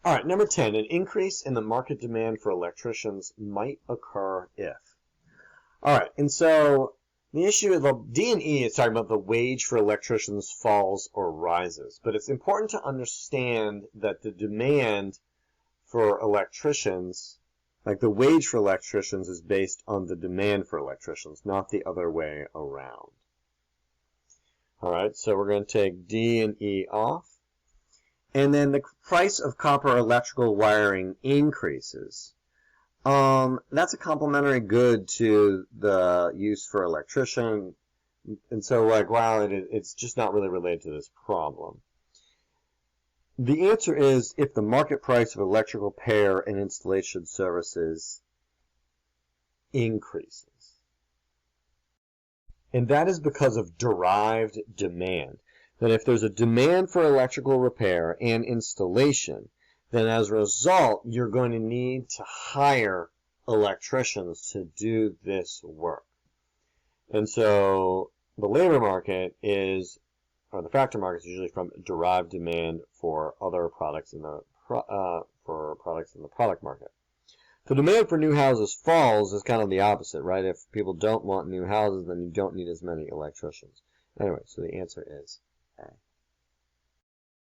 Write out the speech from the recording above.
All right, number 10, an increase in the market demand for electricians might occur if. All right, and so the issue of the D and E is talking about the wage for electricians falls or rises. But it's important to understand that the demand for electricians, like the wage for electricians, is based on the demand for electricians, not the other way around. All right, so we're going to take D and E off. And then the price of copper electrical wiring increases. That's a complementary good to the use for electrician. And so, like, wow, it's just not really related to this problem. The answer is if the market price of electrical repair and installation services increases. And that is because of derived demand. That if there's a demand for electrical repair and installation, then as a result, you're going to need to hire electricians to do this work. And so the labor market is, or the factor market is usually from derived demand for other products in the product market. The demand for new houses falls is kind of the opposite, right? If people don't want new houses, then you don't need as many electricians. Anyway, so the answer is A.